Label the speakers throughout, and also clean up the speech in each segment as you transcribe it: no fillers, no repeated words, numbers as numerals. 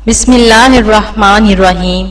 Speaker 1: बिस्मिल्लाहिर्रहमानिर्रहीम।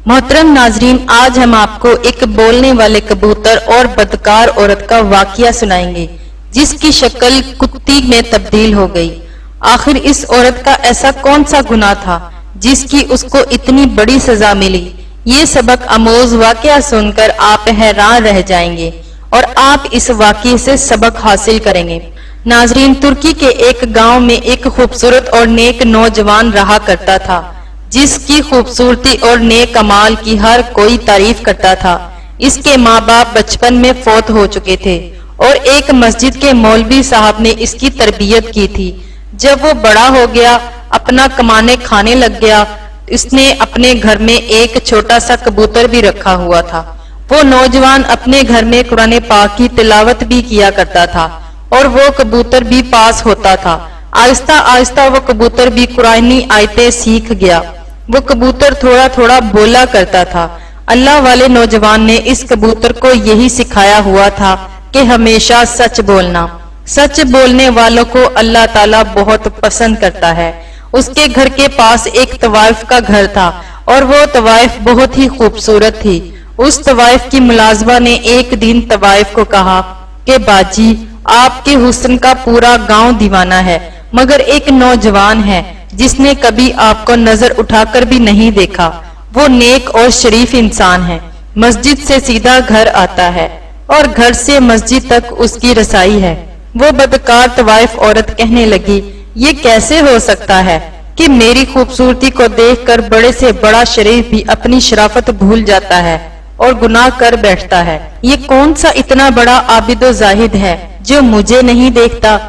Speaker 1: मोहतरम नाजरीन, आज हम आपको एक बोलने वाले कबूतर और बदकार औरत का वाकया सुनाएंगे जिसकी शक्ल कुत्ती में तब्दील हो गई। आखिर इस औरत का ऐसा कौन सा गुनाह था जिसकी उसको इतनी बड़ी सजा मिली? ये सबक आमोज वाकया सुनकर आप हैरान रह जाएंगे और आप इस वाकये से सबक हासिल करेंगे। नाजरीन, तुर्की के एक गांव में एक खूबसूरत और नेक नौजवान रहा करता था जिसकी खूबसूरती और नेक कमाल की हर कोई तारीफ करता था। इसके माँ बाप बचपन में फौत हो चुके थे और एक मस्जिद के मौलवी साहब ने इसकी तरबियत की थी। जब वो बड़ा हो गया, अपना कमाने खाने लग गया, इसने अपने घर में एक छोटा सा कबूतर भी रखा हुआ था। वो नौजवान अपने घर में कुरान पाक की तिलावत भी किया करता था और वो कबूतर भी पास होता था। आहिस्ता आहिस्ता वो कबूतर भी कुरानी आयतें सीख गया। वो कबूतर थोड़ा थोड़ा बोला करता था। अल्लाह वाले नौजवान ने इस कबूतर को यही सिखाया हुआ था कि हमेशा सच बोलना। सच बोलने वालों को अल्लाह ताला बहुत पसंद करता है। उसके घर के पास एक तवाइफ का घर था और वो तवाइफ बहुत ही खूबसूरत थी। उस तवाइफ की मुलाजमा ने एक दिन तवाइफ को कहा कि बाजी, आपके हुस्न का पूरा गांव दीवाना है, मगर एक नौजवान है जिसने कभी आपको नजर उठाकर भी नहीं देखा। वो नेक और शरीफ इंसान है, मस्जिद से सीधा घर आता है और घर से मस्जिद तक उसकी रसाई है। वो बदकार तवाइफ औरत कहने लगी, ये कैसे हो सकता है कि मेरी खूबसूरती को देखकर बड़े से बड़ा शरीफ भी अपनी शराफत भूल जाता है और गुनाह कर बैठता है। ये कौन सा इतना बड़ा आबिदो जाहिद है जो मुझे नहीं देखता?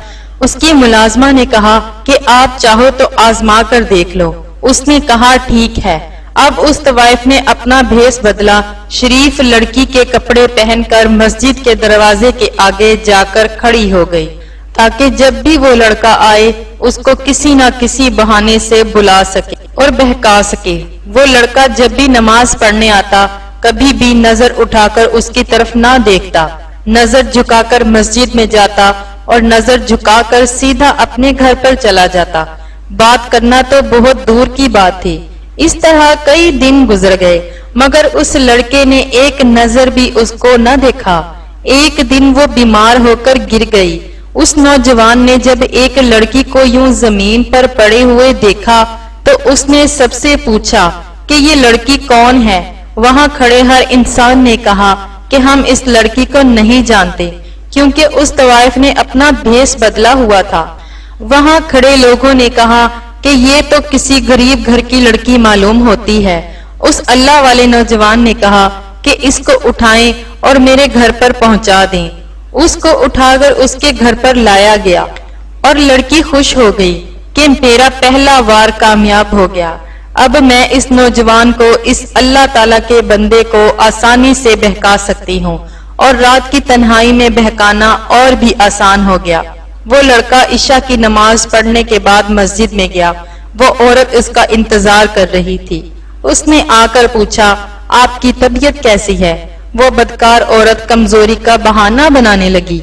Speaker 1: उसकी मुलाजमा ने कहा कि आप चाहो तो आजमा कर देख लो। उसने कहा ठीक है। अब उस तवाइफ ने अपना भेष बदला, शरीफ लड़की के कपड़े पहनकर मस्जिद के दरवाजे के आगे जाकर खड़ी हो गई ताकि जब भी वो लड़का आए उसको किसी ना किसी बहाने से बुला सके और बहका सके। वो लड़का जब भी नमाज पढ़ने आता कभी भी नजर उठाकर उसकी तरफ ना देखता, नजर झुकाकर मस्जिद में जाता और नजर झुकाकर सीधा अपने घर पर चला जाता। बात करना तो बहुत दूर की बात थी। इस तरह कई दिन गुजर गए मगर उस लड़के ने एक नजर भी उसको न देखा। एक दिन वो बीमार होकर गिर गई। उस नौजवान ने जब एक लड़की को यूं जमीन पर पड़े हुए देखा तो उसने सबसे पूछा कि ये लड़की कौन है। वहां खड़े हर इंसान ने कहा कि हम इस लड़की को नहीं जानते, क्योंकि उस तवाइफ ने अपना भेष बदला हुआ था। वहां खड़े लोगों ने कहा कि ये तो किसी गरीब घर की लड़की मालूम होती है। उस अल्लाह वाले नौजवान ने कहा कि इसको उठाएं और मेरे घर पर पहुंचा दें। उसको उठाकर उसके घर पर लाया गया और लड़की खुश हो गई कि मेरा पहला वार कामयाब हो गया। अब मैं इस नौजवान को, इस अल्लाह ताला के बंदे को आसानी से बहका सकती हूँ और रात की तन्हाई में बहकाना और भी आसान हो गया। वो लड़का इशा की नमाज पढ़ने के बाद मस्जिद में गया। वो औरत उसका इंतजार कर रही थी। उसने आकर पूछा, आपकी तबीयत कैसी है? वो बदकार औरत कमजोरी का बहाना बनाने लगी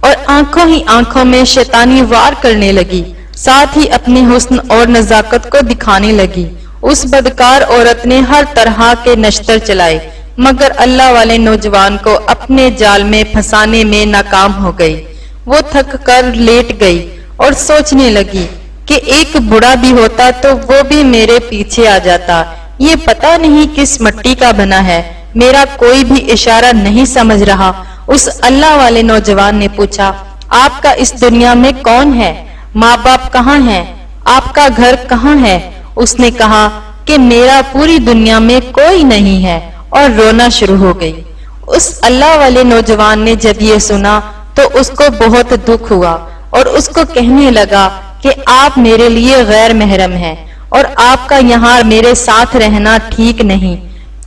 Speaker 1: और आंखों ही आंखों में शैतानी वार करने लगी, साथ ही अपने हुस्न और नजाकत को दिखाने लगी। उस बदकार औरत ने हर तरह के नश्तर चलाए मगर अल्लाह वाले नौजवान को अपने जाल में फंसाने में नाकाम हो गई। वो थक कर लेट गई और सोचने लगी कि एक बूढ़ा भी होता तो वो भी मेरे पीछे आ जाता। ये पता नहीं किस मिट्टी का बना है, मेरा कोई भी इशारा नहीं समझ रहा। उस अल्लाह वाले नौजवान ने पूछा, आपका इस दुनिया में कौन है? माँ बाप कहाँ हैं? आपका घर कहाँ है? उसने कहा कि मेरा पूरी दुनिया में कोई नहीं है और रोना शुरू हो गई। उस अल्लाह वाले नौजवान ने जब ये सुना तो उसको बहुत दुख हुआ और उसको कहने लगा कि आप मेरे लिए गैर महरम हैं और आपका यहाँ मेरे साथ रहना ठीक नहीं।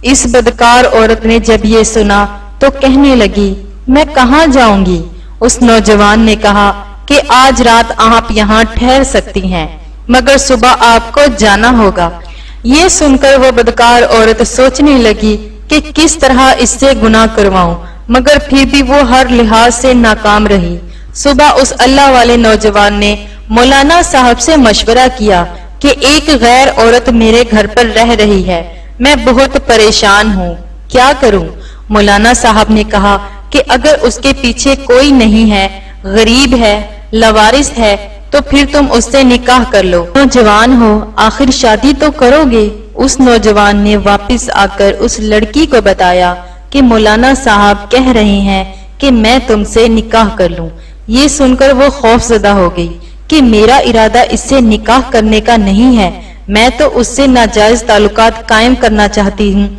Speaker 1: इस बदकार औरत ने जब ये सुना तो कहने लगी, मैं कहाँ जाऊंगी? उस नौजवान ने कहा कि आज रात आप यहाँ ठहर सकती हैं मगर सुबह आपको जाना होगा। ये सुनकर वो बदकार औरत सोचने लगी कि किस तरह इससे गुनाह करवाऊं, मगर फिर भी वो हर लिहाज से नाकाम रही। सुबह उस अल्लाह वाले नौजवान ने मौलाना साहब से मशवरा किया कि एक गैर औरत मेरे घर पर रह रही है। मैं बहुत परेशान हूँ, क्या करूँ? मौलाना साहब ने कहा कि अगर उसके पीछे कोई नहीं है, गरीब है, लवारिस है, तो फिर तुम उससे निकाह कर लो। नौजवान हो, आखिर शादी तो करोगे। उस नौजवान ने वापस आकर उस लड़की को बताया कि मौलाना साहब कह रहे हैं कि मैं तुमसे निकाह कर लूं। ये सुनकर वो खौफजदा हो गई कि मेरा इरादा इससे निकाह करने का नहीं है, मैं तो उससे नाजायज ताल्लुकात कायम करना चाहती हूँ।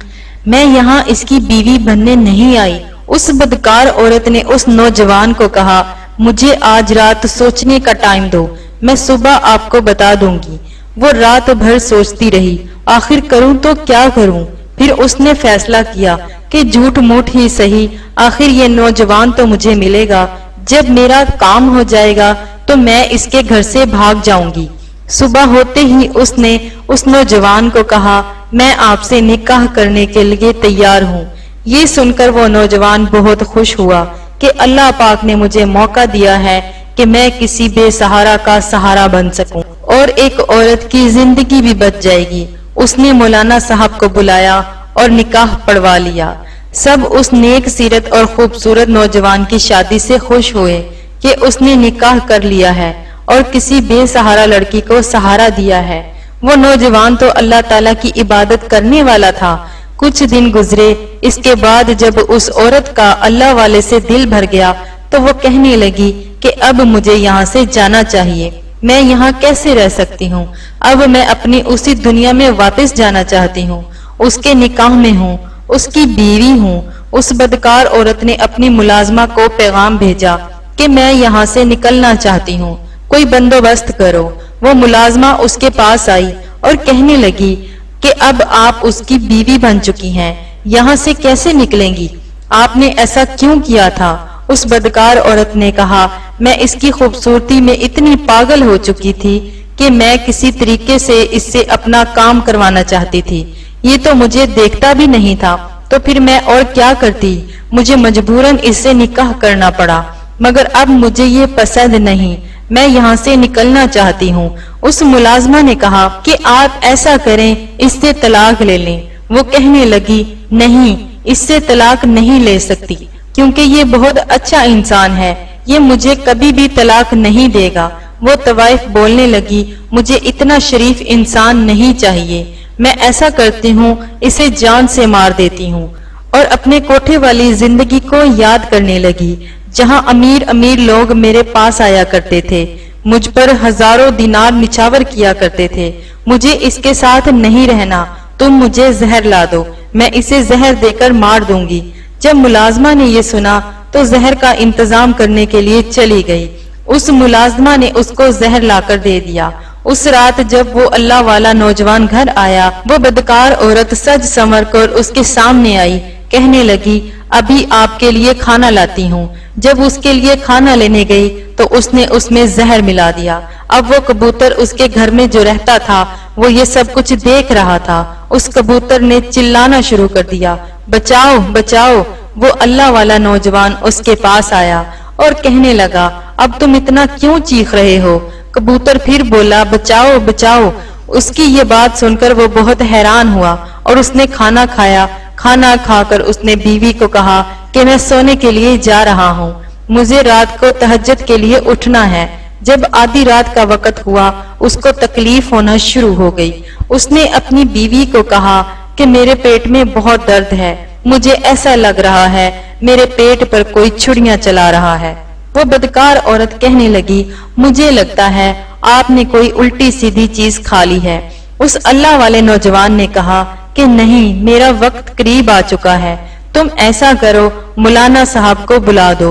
Speaker 1: मैं यहाँ इसकी बीवी बनने नहीं आई। उस बदकार औरत ने उस नौजवान को कहा, मुझे आज रात सोचने का टाइम दो, मैं सुबह आपको बता दूंगी। वो रात भर सोचती रही, आखिर करूं तो क्या करूं? फिर उसने फैसला किया कि झूठ मूठ ही सही, आखिर ये नौजवान तो मुझे मिलेगा। जब मेरा काम हो जाएगा तो मैं इसके घर से भाग जाऊंगी। सुबह होते ही उसने उस नौजवान को कहा, मैं आपसे निकाह करने के लिए तैयार हूँ। ये सुनकर वो नौजवान बहुत खुश हुआ कि अल्लाह पाक ने मुझे मौका दिया है कि मैं किसी बेसहारा का सहारा बन सकूं और एक औरत की जिंदगी भी बच जाएगी। उसने मौलाना साहब को बुलाया और निकाह पढ़वा लिया। सब उस नेक सीरत और खूबसूरत नौजवान की शादी से खुश हुए कि उसने निकाह कर लिया है और किसी बेसहारा लड़की को सहारा दिया है। वो नौजवान तो अल्लाह ताला की इबादत करने वाला था। कुछ दिन गुजरे, इसके बाद जब उस औरत का अल्लाह वाले से दिल भर गया तो वो कहने लगी कि अब मुझे यहाँ से जाना चाहिए, मैं यहाँ कैसे रह सकती हूँ? अब मैं अपनी उसी दुनिया में वापस जाना चाहती हूँ। उसके निकाह में हूँ, उसकी बीवी हूँ। उस बदकार औरत ने अपनी मुलाजमा को पैगाम भेजा कि मैं यहाँ से निकलना चाहती हूँ, कोई बंदोबस्त करो। वो मुलाजमा उसके पास आई और कहने लगी कि अब आप उसकी बीवी बन चुकी हैं, यहाँ से कैसे निकलेंगी? आपने ऐसा क्यों किया था? उस बदकार औरत ने कहा, मैं इसकी खूबसूरती में इतनी पागल हो चुकी थी कि मैं किसी तरीके से इससे अपना काम करवाना चाहती थी। ये तो मुझे देखता भी नहीं था, तो फिर मैं और क्या करती? मुझे मजबूरन इससे निकाह करना पड़ा, मगर अब मुझे ये पसंद नहीं, मैं यहाँ से निकलना चाहती हूँ। उस मुलाजमा ने कहा कि आप ऐसा करें, इससे तलाक ले लें। वो कहने लगी, नहीं, इससे तलाक नहीं ले सकती, क्योंकि ये बहुत अच्छा इंसान है, ये मुझे कभी भी तलाक नहीं देगा। वो तवाइफ बोलने लगी, मुझे इतना शरीफ इंसान नहीं चाहिए, मैं ऐसा करती हूँ, इसे जान से मार देती हूँ। और अपने कोठे वाली जिंदगी को याद करने लगी, जहाँ अमीर अमीर लोग मेरे पास आया करते थे, मुझ पर हजारों दिनार निछावर किया करते थे। मुझे इसके साथ नहीं रहना, तुम मुझे जहर ला दो, मैं इसे जहर देकर मार दूंगी। जब मुलाजमा ने ये सुना तो जहर का इंतजाम करने के लिए चली गई। उस मुलाजमा ने उसको जहर लाकर दे दिया। उस रात जब वो अल्लाह वाला नौजवान घर आया, वो बदकार औरत सज संवर कर उसके सामने आई, कहने लगी, अभी आपके लिए खाना लाती हूँ। जब उसके लिए खाना लेने गई तो उसने उसमें जहर मिला दिया। अब वो कबूतर उसके घर में जो रहता था वो ये सब कुछ देख रहा था। उस कबूतर ने चिल्लाना शुरू कर दिया, बचाओ बचाओ। वो अल्लाह वाला नौजवान उसके पास आया और कहने लगा, अब तुम इतना क्यों चीख रहे हो? कबूतर फिर बोला, बचाओ बचाओ। उसकी ये बात सुनकर वो बहुत हैरान हुआ और उसने खाना खाया। खाना खाकर उसने बीवी को कहा कि मैं सोने के लिए जा रहा हूँ, मुझे रात को तहज्जुद के लिए उठना है। जब आधी रात का वक्त हुआ, उसको तकलीफ होना शुरू हो गई। उसने अपनी बीवी को कहा कि मेरे पेट में बहुत दर्द है, मुझे ऐसा लग रहा है मेरे पेट पर कोई छुरियां चला रहा है। वो बदकार औरत कहने लगी, मुझे लगता है आपने कोई उल्टी सीधी चीज खा ली है। उस अल्लाह वाले नौजवान ने कहा कि नहीं, मेरा वक्त करीब आ चुका है, तुम ऐसा करो, मौलाना साहब को बुला दो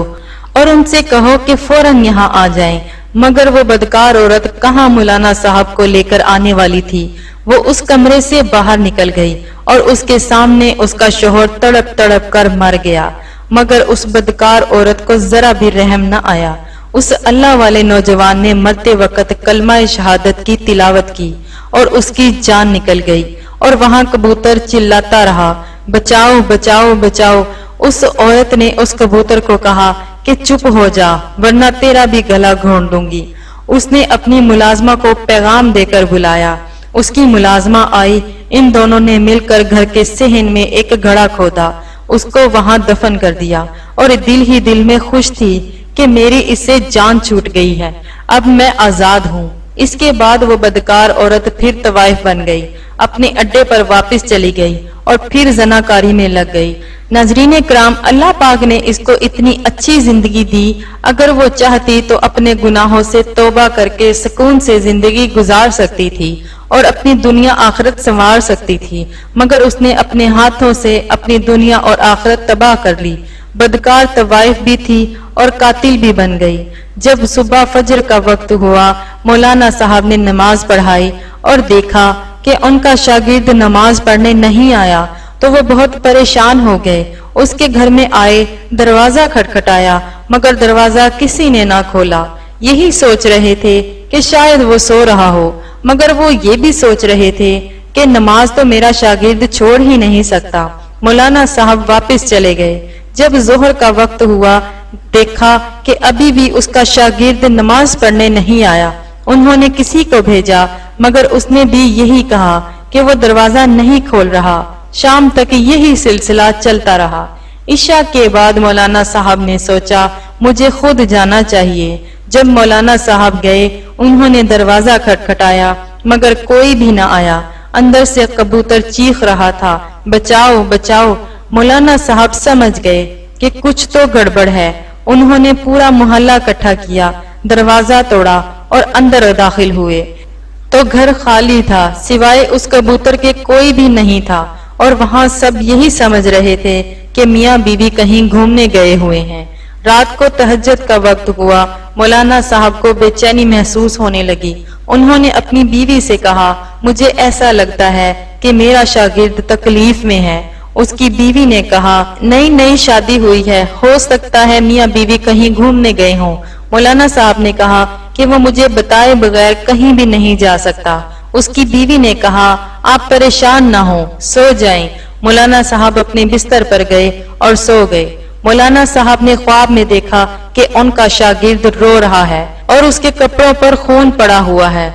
Speaker 1: और उनसे कहो कि फौरन यहाँ आ जाएं। मगर वो बदकार औरत कहाँ मौलाना साहब को लेकर आने वाली थी। वो उस कमरे से बाहर निकल गई और उसके सामने उसका शौहर तड़प तड़प कर मर गया। मगर उस बदकार औरत को जरा भी रहम न आया। उस अल्लाह वाले नौजवान ने मरते वक्त कलमा शहादत की तिलावत की और उसकी जान निकल गई। और वहां कबूतर चिल्लाता रहा, बचाओ बचाओ बचाओ। उस औरत ने उस कबूतर को कहा कि चुप हो जा, वरना तेरा भी गला घोंट दूंगी। उसने अपनी मुलाजमा को पैगाम देकर बुलाया। उसकी मुलाजमा आई। इन दोनों ने मिलकर घर के सहन में एक घड़ा खोदा, उसको वहां दफन कर दिया और दिल ही दिल में खुश थी कि मेरी इससे जान छूट गई है, अब मैं आजाद हूँ। इसके बाद वो बदकार औरत फिर तवाइफ बन गई, अपने अड्डे पर वापस चली गई और फिर जनाकारी में लग गई। नाजरीन कराम, अल्लाह पाक ने इसको इतनी अच्छी जिंदगी दी, अगर वो चाहती तो अपने गुनाहों से तौबा करके सुकून से जिंदगी गुजार सकती थी और अपनी दुनिया आखिरत संवार सकती थी, मगर उसने अपने हाथों से अपनी दुनिया और आखिरत तबाह कर ली। बदकार तवाइफ भी थी और कातिल भी बन गई। जब सुबह फजर का वक्त हुआ, मौलाना साहब ने नमाज पढ़ाई और देखा कि उनका शागिर्द नमाज पढ़ने नहीं आया तो वो बहुत परेशान हो गए। उसके घर में आए, दरवाजा खटखटाया, मगर दरवाजा किसी ने ना खोला। यही सोच रहे थे कि शायद वो सो रहा हो, मगर वो ये भी सोच रहे थे कि नमाज तो मेरा शागिर्द छोड़ ही नहीं सकता। मौलाना साहब वापस चले गए। जब जोहर का वक्त हुआ, देखा कि अभी भी उसका शागिर्द नमाज पढ़ने नहीं आया। उन्होंने किसी को भेजा, मगर उसने भी यही कहा कि वो दरवाजा नहीं खोल रहा। शाम तक यही सिलसिला चलता रहा। इशा के बाद मौलाना साहब ने सोचा मुझे खुद जाना चाहिए। जब मौलाना साहब गए, उन्होंने दरवाजा खटखटाया, मगर कोई भी न आया। अंदर से कबूतर चीख रहा था, बचाओ बचाओ। मौलाना साहब समझ गए कि कुछ तो गड़बड़ है। उन्होंने पूरा मोहल्ला इकट्ठा किया, दरवाजा तोड़ा और अंदर दाखिल हुए तो घर खाली था, सिवाय उस कबूतर के कोई भी नहीं था और वहां सब यही समझ रहे थे कि मियाँ बीवी कहीं घूमने गए हुए हैं। रात को तहज्जुद का वक्त हुआ। मौलाना साहब को बेचैनी महसूस होने लगी। उन्होंने अपनी बीवी से कहा, मुझे ऐसा लगता है कि मेरा शागिर्द तकलीफ में है। उसकी बीवी ने कहा, नई नई शादी हुई है, हो सकता है मियाँ बीवी कहीं घूमने गए हों। मौलाना साहब ने कहा कि वो मुझे बताए बगैर कहीं भी नहीं जा सकता। उसकी बीवी ने कहा, आप परेशान ना हो, सो जाएं। मौलाना साहब अपने बिस्तर पर गए और सो गए। मौलाना साहब ने ख्वाब में देखा कि उनका शागिर्द रो रहा है और उसके कपड़ों पर खून पड़ा हुआ है।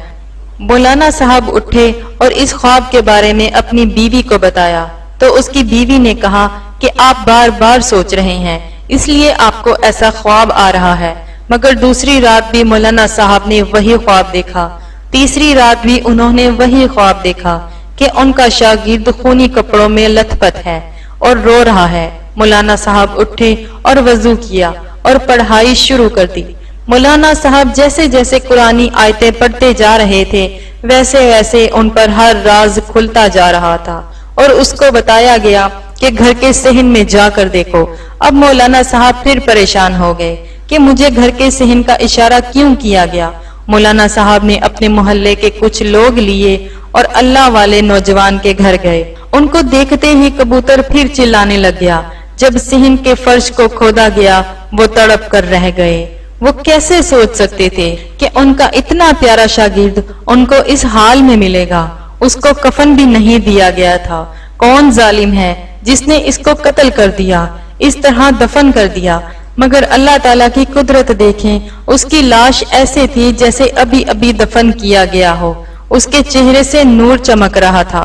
Speaker 1: मौलाना साहब उठे और इस ख्वाब के बारे में अपनी बीवी को बताया तो उसकी बीवी ने कहा कि आप बार बार सोच रहे हैं, इसलिए आपको ऐसा ख्वाब आ रहा है। मगर दूसरी रात भी मौलाना साहब ने वही ख्वाब देखा। तीसरी रात भी उन्होंने वही ख्वाब देखा कि उनका शागिर्द खूनी कपड़ों में लथपथ है और रो रहा है। मौलाना साहब उठे और वजू किया और पढ़ाई शुरू कर दी। मौलाना साहब जैसे जैसे कुरानी आयतें पढ़ते जा रहे थे, वैसे वैसे उन पर हर राज खुलता जा रहा था और उसको बताया गया कि घर के सहन में जाकर देखो। अब मौलाना साहब फिर परेशान हो गए कि मुझे घर के सहन का इशारा क्यों किया गया। मौलाना साहब ने अपने मोहल्ले के कुछ लोग लिए और अल्लाह वाले नौजवान के घर गए। उनको देखते ही कबूतर फिर चिल्लाने लग गया। जब सहन के फर्श को खोदा गया, वो तड़प कर रह गए। वो कैसे सोच सकते थे कि उनका इतना प्यारा शागिर्द उनको इस हाल में मिलेगा। उसको कफन भी नहीं दिया गया था। कौन जालिम है जिसने इसको कत्ल कर दिया, इस तरह दफन कर दिया। मगर अल्लाह ताला की कुदरत देखें, उसकी लाश ऐसे थी जैसे अभी अभी दफन किया गया हो। उसके चेहरे से नूर चमक रहा था।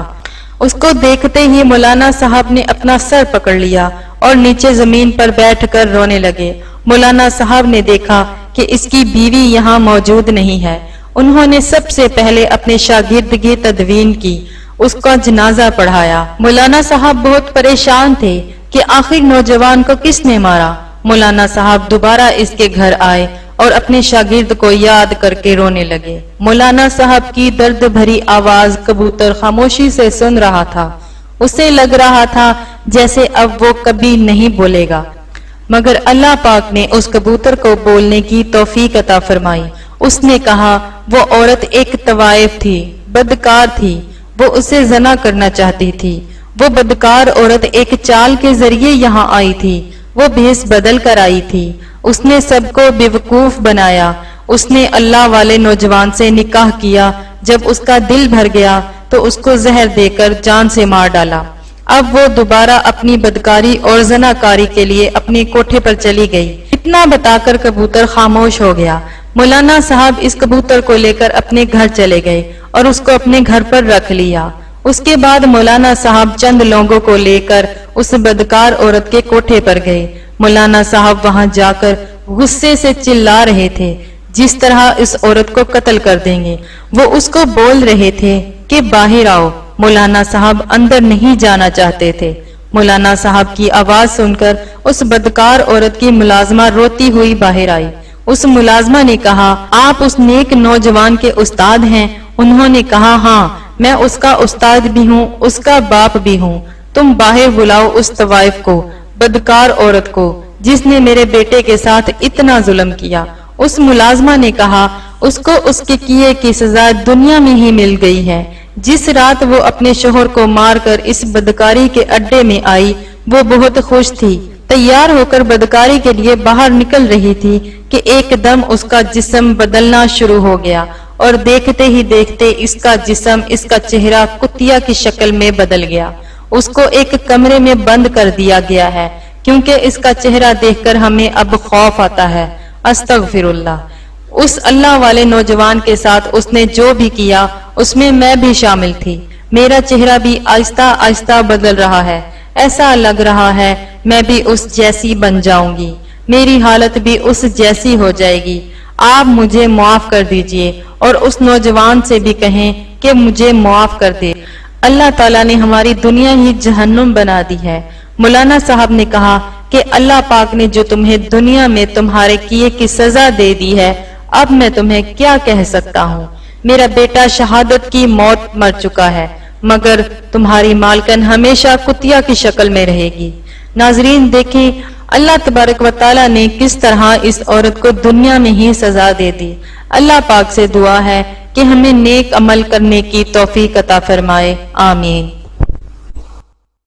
Speaker 1: उसको देखते ही मौलाना साहब ने अपना सर पकड़ लिया और नीचे जमीन पर बैठकर रोने लगे। मौलाना साहब ने देखा कि इसकी बीवी यहाँ मौजूद नहीं है। उन्होंने सबसे पहले अपने शागिर्द की तदवीन की, उसका जनाजा पढ़ाया। मौलाना साहब बहुत परेशान थे कि आखिर नौजवान को किसने मारा। मौलाना साहब दोबारा इसके घर आए और अपने शागिर्द को याद करके रोने लगे। मौलाना साहब की दर्द भरी आवाज कबूतर खामोशी से सुन रहा था। उसे लग रहा था जैसे अब वो कभी नहीं बोलेगा, मगर अल्लाह पाक ने उस कबूतर को बोलने की तौफीक अता फरमाई। उसने कहा, वो औरत एक तवाइफ थी, बदकार थी, वो उसे जना करना चाहती थी। वो बदकार औरत एक चाल के जरिए यहाँ आई थी। वो भेस बदल कर आई थी। उसने सबको बेवकूफ बनाया। उसने अल्लाह वाले नौजवान से निकाह किया। जब उसका दिल भर गया तो उसको जहर देकर जान से मार डाला। अब वो दोबारा अपनी बदकारी और जनाकारी के लिए अपने कोठे पर चली गई। इतना बताकर कबूतर खामोश हो गया। मौलाना साहब इस कबूतर को लेकर अपने घर चले गए और उसको अपने घर पर रख लिया। उसके बाद मौलाना साहब चंद लोगों को लेकर उस बदकार औरत के कोठे पर गए। मौलाना साहब वहां जाकर गुस्से से चिल्ला रहे थे, जिस तरह इस औरत को कत्ल कर देंगे। वो उसको बोल रहे थे कि बाहर आओ। मौलाना साहब अंदर नहीं जाना चाहते थे। मौलाना साहब की आवाज सुनकर उस बदकार औरत की मुलाजमा रोती हुई बाहर आई। उस मुलाजमा ने कहा, आप उस नेक नौजवान के उस्ताद हैं? उन्होंने कहा, हाँ, मैं उसका उस्ताद भी हूँ, उसका बाप भी हूँ। तुम बाहर बुलाओ उस तवाइफ को, बदकार औरत को, जिसने मेरे बेटे के साथ इतना जुल्म किया। उस मुलाजमा ने कहा, उसको उसके किए की सजा दुनिया में ही मिल गई है। जिस रात वो अपने शोहर को मारकर इस बदकारी के अड्डे में आई, वो बहुत खुश थी। तैयार होकर बदकारी के लिए बाहर निकल रही थी कि एकदम उसका जिस्म बदलना शुरू हो गया और देखते ही देखते इसका जिस्म, इसका चेहरा कुतिया की शक्ल में बदल गया। उसको एक कमरे में बंद कर दिया गया है, क्योंकि इसका चेहरा देखकर हमें अब खौफ आता है। अस्तगफिरुल्लाह। उस अल्लाह वाले नौजवान के साथ उसने जो भी किया उसमें मैं भी शामिल थी। मेरा चेहरा भी आहिस्ता आहिस्ता बदल रहा है। ऐसा लग रहा है मैं भी उस जैसी बन जाऊंगी, मेरी हालत भी उस जैसी हो जाएगी। आप मुझे माफ कर दीजिए और उस नौजवान से भी कहें कि मुझे माफ कर दे। अल्लाह ताला ने हमारी दुनिया ही जहन्नुम बना दी है। मौलाना साहब ने कहा कि अल्लाह पाक ने जो तुम्हें दुनिया में तुम्हारे किए की सजा दे दी है, अब मैं तुम्हें क्या कह सकता हूँ। मेरा बेटा शहादत की मौत मर चुका है, मगर तुम्हारी मालकन हमेशा कुतिया की शक्ल में रहेगी। नाजरीन, देखें अल्लाह तबारक व तआला ने किस तरह इस औरत को दुनिया में ही सजा दे दी। अल्लाह पाक से दुआ है कि हमें नेक अमल करने की तौफीक अता फरमाए। आमीन।